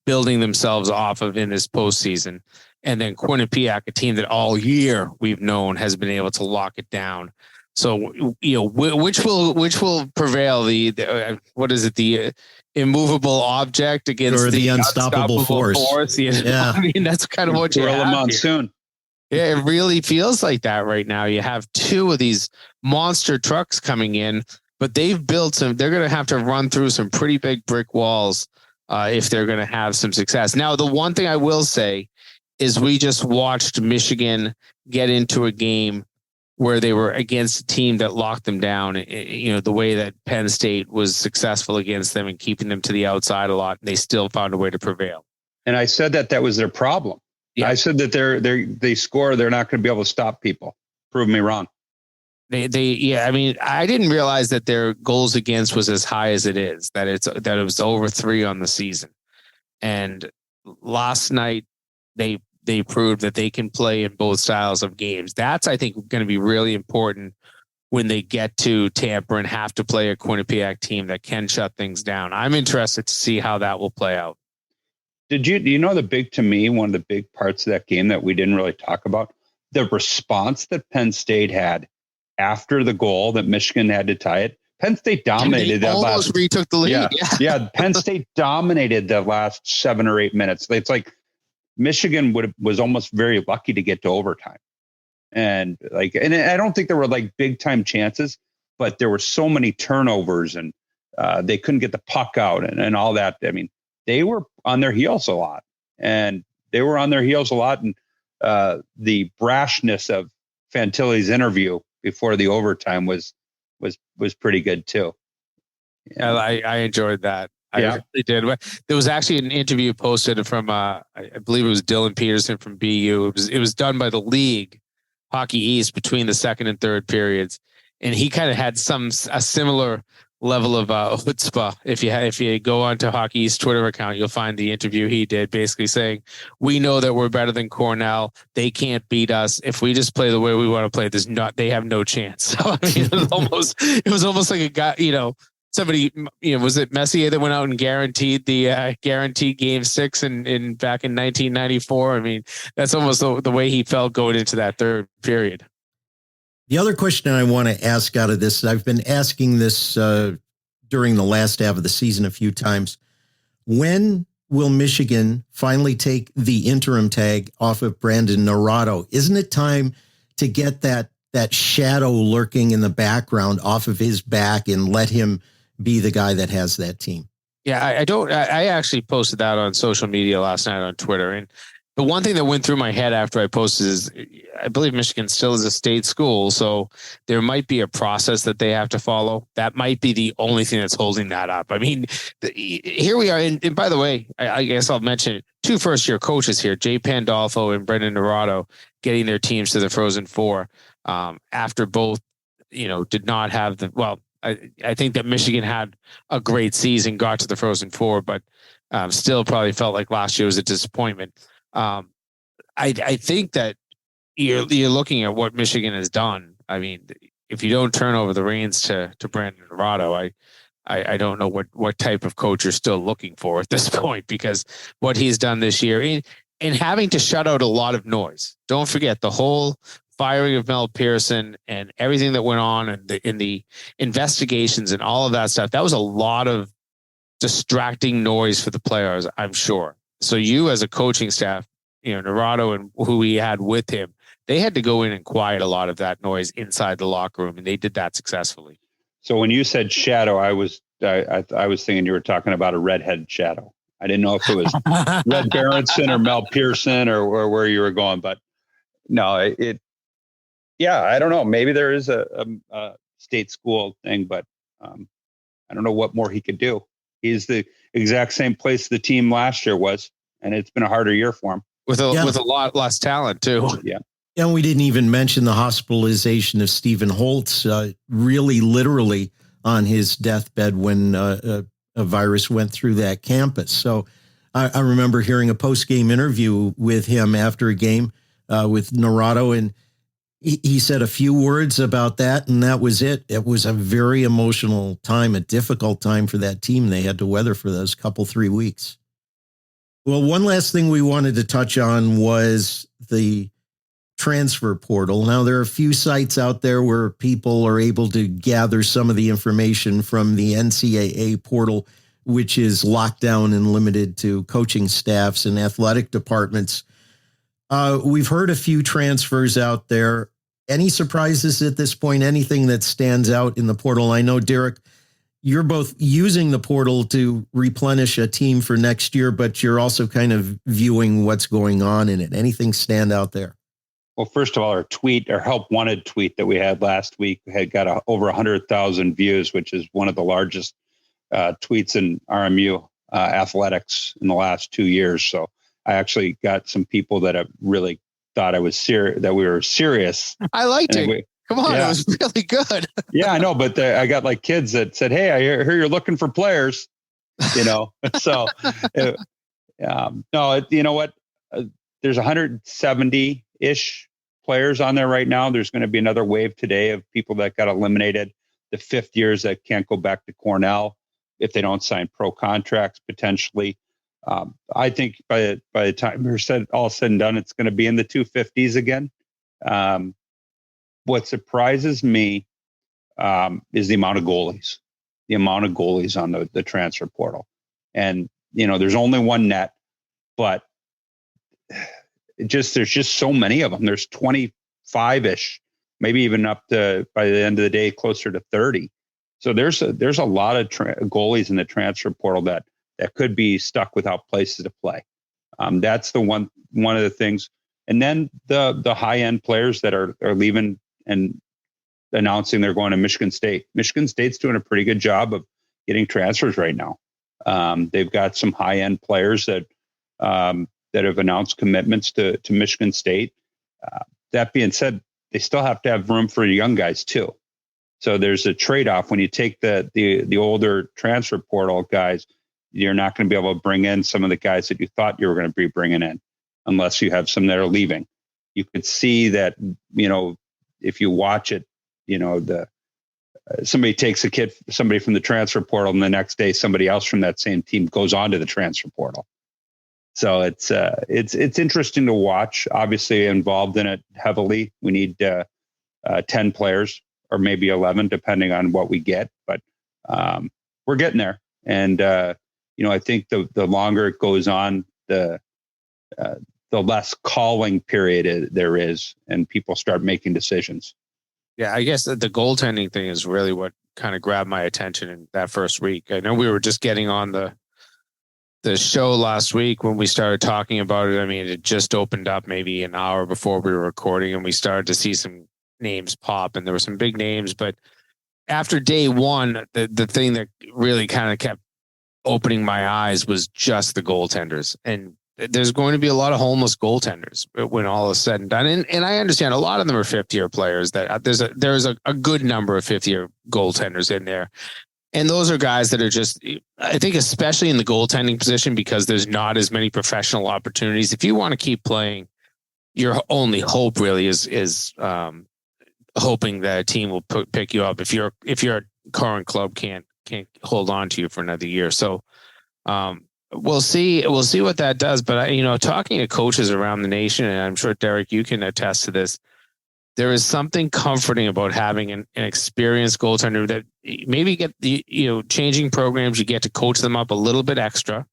building themselves off of in this postseason. And then Quinnipiac, a team that all year we've known has been able to lock it down. So, which will prevail? What is it? The immovable object against the unstoppable force. Yeah. I mean, that's kind of what you have monsoon. Yeah, it really feels like that right now. You have two of these monster trucks coming in, but they've built some. They're going to have to run through some pretty big brick walls if they're going to have some success. Now, the one thing I will say is we just watched Michigan get into a game where they were against a team that locked them down. The way that Penn State was successful against them and keeping them to the outside a lot, and they still found a way to prevail. And I said that was their problem. Yeah. I said that they score, they're not going to be able to stop people. Prove me wrong. I mean, I didn't realize that their goals against was as high as it is, that it was over 3 on the season. And last night they proved that they can play in both styles of games. That's, I think, going to be really important when they get to Tampa and have to play a Quinnipiac team that can shut things down. I'm interested to see how that will play out. Do you know one of the big parts of that game that we didn't really talk about? The response that Penn State had after the goal that Michigan had to tie it. Penn State dominated that almost retook the lead. Yeah. Penn State dominated the last 7 or 8 minutes. It's like Michigan was almost very lucky to get to overtime. And I don't think there were big time chances, but there were so many turnovers and they couldn't get the puck out and all that. I mean, they were on their heels a lot and the brashness of Fantilli's interview before the overtime was pretty good too. Yeah. I enjoyed that. I really did. There was actually an interview posted from, I believe it was Dylan Peterson from BU. It was done by the league, Hockey East, between the second and third periods, and he kind of had a similar level of chutzpah. If you go onto Hockey East Twitter account, you'll find the interview he did, basically saying, "We know that we're better than Cornell. They can't beat us. If we just play the way we want to play, they have no chance." So I mean, it was almost like a guy, somebody, was it Messier that went out and guaranteed the guaranteed Game 6 in back in 1994? I mean, that's almost the way he felt going into that third period. The other question I want to ask out of this, I've been asking this during the last half of the season a few times. When will Michigan finally take the interim tag off of Brandon Naurato? Isn't it time to get that shadow lurking in the background off of his back and let him be the guy that has that team? Yeah, I actually posted that on social media last night on Twitter. And the one thing that went through my head after I posted is I believe Michigan still is a state school. So there might be a process that they have to follow. That might be the only thing that's holding that up. I mean, here we are. And by the way, I guess I'll mention 2 first-year coaches here, Jay Pandolfo and Brendan Naurato, getting their teams to the Frozen Four after both, did not have I think that Michigan had a great season, got to the Frozen Four, but still probably felt like last year was a disappointment. I think that you're looking at what Michigan has done. I mean, if you don't turn over the reins to Brandon Naurato, I don't know what type of coach you're still looking for at this point, because what he's done this year and having to shut out a lot of noise. Don't forget the whole firing of Mel Pearson and everything that went on in the investigations and all of that stuff, that was a lot of distracting noise for the players, I'm sure. So you as a coaching staff, Navarro and who he had with him, they had to go in and quiet a lot of that noise inside the locker room, and they did that successfully. So when you said shadow, I was thinking you were talking about a redhead shadow. I didn't know if it was Red Berenson or Mel Pearson or where you were going, but no, I don't know. Maybe there is a state school thing, but I don't know what more he could do. He's the exact same place the team last year was, and it's been a harder year for him. With a lot less talent too. Yeah. And we didn't even mention the hospitalization of Stephen Holtz, really literally on his deathbed when a virus went through that campus. So I remember hearing a post-game interview with him after a game with Navarro, and he said a few words about that, and that was it. It was a very emotional time, a difficult time for that team. They had to weather for those 3 weeks. Well, one last thing we wanted to touch on was the transfer portal. Now, there are a few sites out there where people are able to gather some of the information from the NCAA portal, which is locked down and limited to coaching staffs and athletic departments. We've heard a few transfers out there. Any surprises at this point? Anything that stands out in the portal? I know, Derek, you're both using the portal to replenish a team for next year, but you're also kind of viewing what's going on in it. Anything stand out there? Well, first of all, our help wanted tweet that we had last week had got over 100,000 views, which is one of the largest tweets in RMU athletics in the last 2 years. So I actually got some people that have really thought I was serious, that we were serious. I liked it. Come on, yeah. It was really good. Yeah, I know, but I got like kids that said, "Hey, I hear you're looking for players," So, no, you know what? There's 170-ish players on there right now. There's going to be another wave today of people that got eliminated. The fifth years that can't go back to Cornell if they don't sign pro contracts potentially. I think by the time we're all said and done, it's going to be in the 250s again. What surprises me is the amount of goalies on the transfer portal. And, there's only one net, but there's just so many of them. There's 25-ish, maybe even up to, by the end of the day, closer to 30. So there's a lot of goalies in the transfer portal that could be stuck without places to play. That's the one of the things. And then the high end players that are leaving and announcing they're going to Michigan State. Michigan State's doing a pretty good job of getting transfers right now. They've got some high end players that have announced commitments to Michigan State. That being said, they still have to have room for young guys too. So there's a trade-off when you take the older transfer portal guys. You're not going to be able to bring in some of the guys that you thought you were going to be bringing in unless you have some that are leaving. You could see that, if you watch it, somebody takes somebody from the transfer portal, and the next day somebody else from that same team goes on to the transfer portal. So it's interesting to watch. Obviously involved in it heavily. We need 10 players or maybe 11, depending on what we get. But we're getting there. And I think the longer it goes on, the less calling period there is, and people start making decisions. Yeah, I guess the goaltending thing is really what kind of grabbed my attention in that first week. I know we were just getting on the show last week when we started talking about it. I mean, it just opened up maybe an hour before we were recording, and we started to see some names pop, and there were some big names. But after day one, the thing that really kind of kept opening my eyes was just the goaltenders. And there's going to be a lot of homeless goaltenders when all is said and done. And I understand a lot of them are fifth-year players. That there's a good number of fifth-year goaltenders in there. And those are guys that are just, I think, especially in the goaltending position, because there's not as many professional opportunities. If you want to keep playing, your only hope really is hoping that a team will pick you up if your current club can't hold on to you for another year. So we'll see what that does. But talking to coaches around the nation, and I'm sure Derek, you can attest to this. there is something comforting about having an experienced goaltender that maybe get the, changing programs, you get to coach them up a little bit extra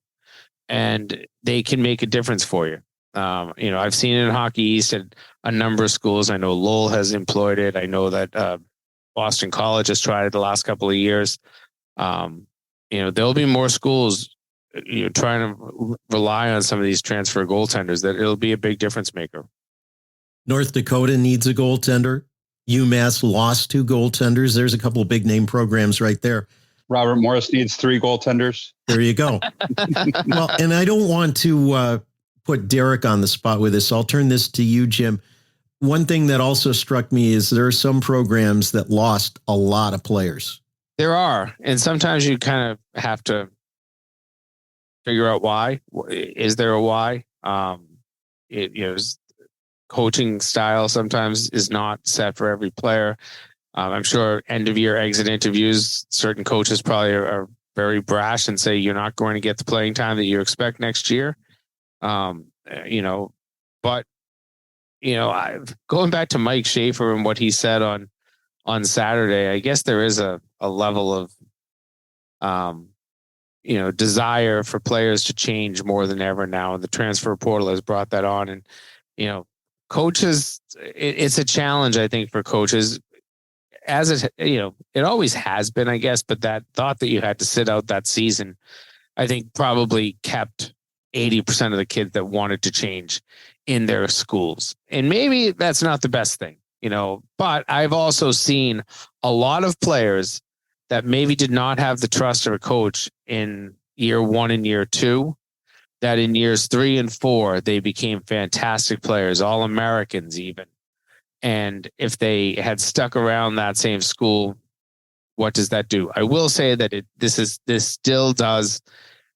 and they can make a difference for you. I've seen it in Hockey East at a number of schools. I know Lowell has employed it. I know that Boston College has tried it the last couple of years. There'll be more schools trying to rely on some of these transfer goaltenders that it'll be a big difference maker. North Dakota needs a goaltender. UMass lost 2 goaltenders. There's a couple of big name programs right there. Robert Morris needs 3 goaltenders. There you go. Well, and I don't want to put Derek on the spot with this. I'll turn this to you, Jim. One thing that also struck me is there are some programs that lost a lot of players. There are. And sometimes you kind of have to figure out why. Is there a why? Coaching style sometimes is not set for every player. I'm sure end of year exit interviews, certain coaches probably are very brash and say you're not going to get the playing time that you expect next year. But going back to Mike Schaefer and what he said on Saturday, I guess there is a level of desire for players to change more than ever now, and the transfer portal has brought that on. And coaches, it's a challenge, I think, for coaches, as it always has been, I guess. But that thought that you had to sit out that season, I think, probably kept 80% of the kids that wanted to change in their schools. And maybe that's not the best thing, but I've also seen a lot of players that maybe did not have the trust of a coach in year 1 and year 2, that in years 3 and 4, they became fantastic players, All-Americans even. And if they had stuck around that same school, what does that do? I will say that this still does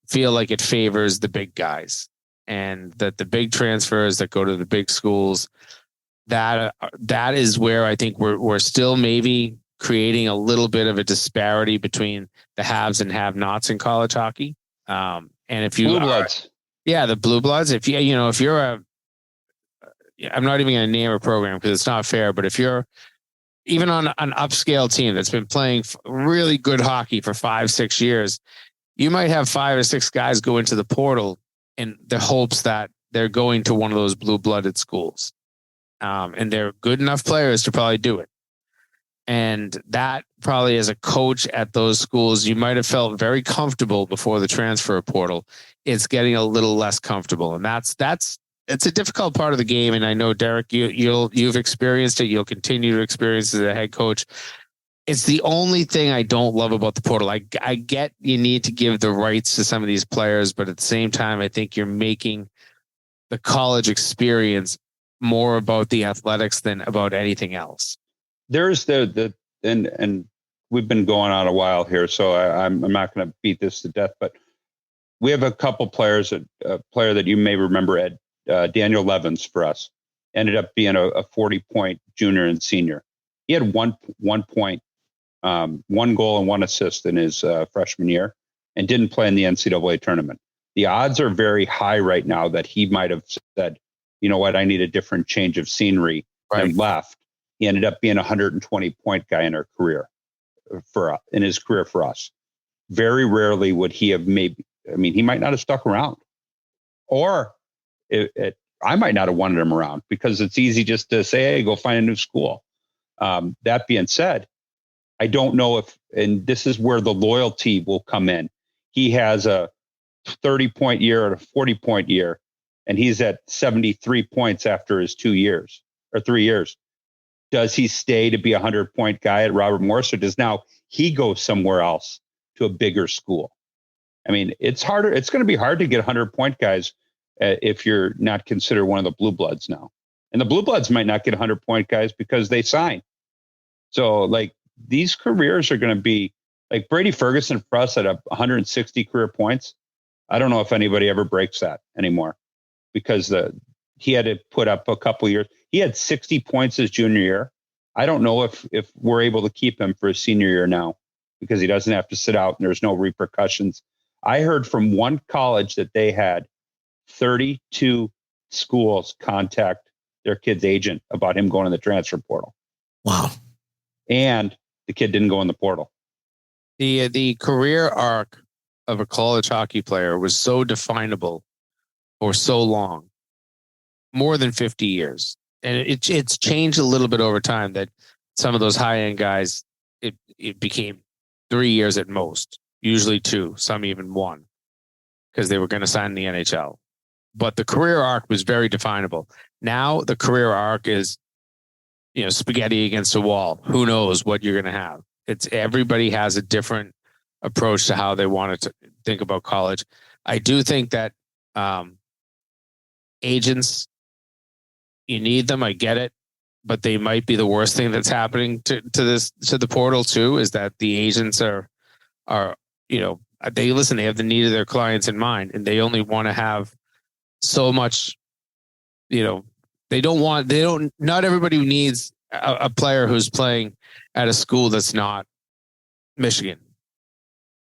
feel like it favors the big guys, and that the big transfers that go to the big schools, that is where I think we're still maybe creating a little bit of a disparity between the haves and have-nots in college hockey. And if you Blue Bloods. The Blue Bloods, if you're I'm not even going to name a program because it's not fair, but if you're even on an upscale team that's been playing really good hockey for 5-6 years, you might have 5 or 6 guys go into the portal in the hopes that they're going to one of those blue-blooded schools. And they're good enough players to probably do it. And that probably, as a coach at those schools, you might have felt very comfortable before the transfer portal. It's getting a little less comfortable. And it's a difficult part of the game. And I know, Derek, you've experienced it. You'll continue to experience it as a head coach. It's the only thing I don't love about the portal. I get you need to give the rights to some of these players, but at the same time, I think you're making the college experience more about the athletics than about anything else. There's and we've been going on a while here, so I'm not going to beat this to death, but we have a couple players, a player that you may remember, Ed, Daniel Levins for us, ended up being a 40-point junior and senior. He had one point, 1 goal and 1 assist in his freshman year, and didn't play in the NCAA tournament. The odds are very high right now that he might have said, you know what, I need a different change of scenery, and left. He ended up being a 120-point guy in his career for us. Very rarely would he have he might not have stuck around, or I might not have wanted him around, because it's easy just to say, hey, go find a new school. That being said, I don't know if, and this is where the loyalty will come in. He has a 30-point year and a 40-point year, and he's at 73 points after his 2 years or 3 years. Does he stay to be a 100-point guy at Robert Morris, or does now he go somewhere else to a bigger school? I mean, it's harder. It's going to be hard to get 100-point guys if you're not considered one of the Blue Bloods now. And the Blue Bloods might not get 100-point guys because they sign. So, these careers are going to be like Brady Ferguson for us at 160 career points. I don't know if anybody ever breaks that anymore, because he had to put up a couple years. He had 60 points his junior year. I don't know if we're able to keep him for his senior year now, because he doesn't have to sit out and there's no repercussions. I heard from one college that they had 32 schools contact their kid's agent about him going in the transfer portal. Wow. And the kid didn't go in the portal. The career arc of a college hockey player was so definable for so long, more than 50 years. And it's changed a little bit over time that some of those high-end guys, it became 3 years at most, usually 2, some even 1, because they were going to sign in the NHL. But the career arc was very definable. Now the career arc is, spaghetti against a wall. Who knows what you're going to have? It's everybody has a different approach to how they want to think about college. I do think that agents, you need them. I get it, but they might be the worst thing that's happening to the portal too. Is that the agents are they listen. They have the need of their clients in mind, and they only want to have so much. Not everybody needs a player who's playing at a school that's not Michigan.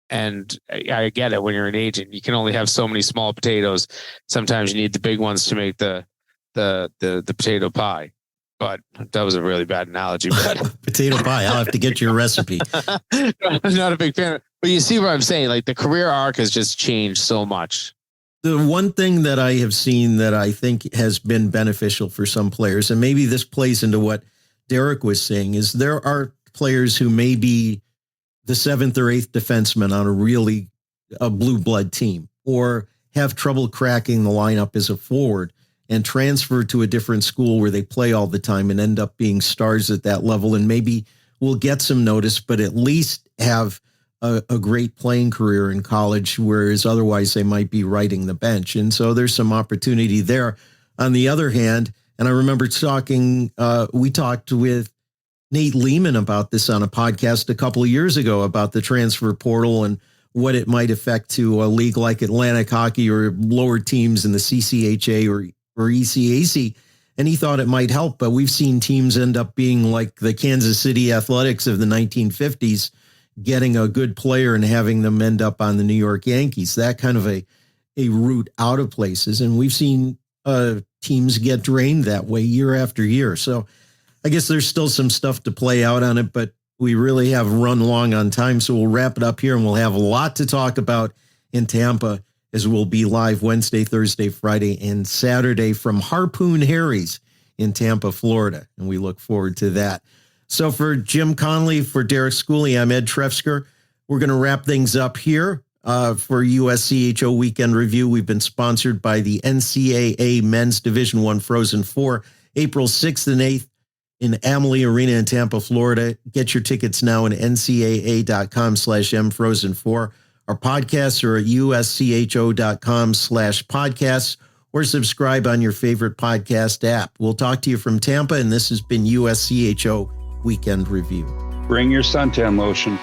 And I get it. When you're an agent, you can only have so many small potatoes. Sometimes you need the big ones to make the potato pie. But that was a really bad analogy. Potato pie. I'll have to get your recipe. I'm not a big fan. But you see what I'm saying? Like, the career arc has just changed so much. The one thing that I have seen that I think has been beneficial for some players, and maybe this plays into what Derek was saying, is there are players who may be the 7th or 8th defenseman on a blue blood team, or have trouble cracking the lineup as a forward and transfer to a different school where they play all the time and end up being stars at that level. And maybe will get some notice, but at least have a great playing career in college, whereas otherwise they might be riding the bench. And so there's some opportunity there. On the other hand, and I remember we talked with Nate Lehman about this on a podcast a couple of years ago about the transfer portal and what it might affect to a league like Atlantic Hockey or lower teams in the CCHA or ECAC. And he thought it might help, but we've seen teams end up being like the Kansas City Athletics of the 1950s, getting a good player and having them end up on the New York Yankees, that kind of a route out of places. And we've seen teams get drained that way year after year. So I guess there's still some stuff to play out on it, but we really have run long on time. So we'll wrap it up here, and we'll have a lot to talk about in Tampa, as we'll be live Wednesday, Thursday, Friday, and Saturday from Harpoon Harry's in Tampa, Florida. And we look forward to that. So for Jim Connelly, for Derek Schooley, I'm Ed Trefzger. We're going to wrap things up here for USCHO Weekend Review. We've been sponsored by the NCAA Men's Division I Frozen Four, April 6th and 8th in Amalie Arena in Tampa, Florida. Get your tickets now at ncaa.com/mfrozen4. Our podcasts are at uscho.com/podcasts, or subscribe on your favorite podcast app. We'll talk to you from Tampa, and this has been USCHO Weekend Review. Bring your suntan lotion.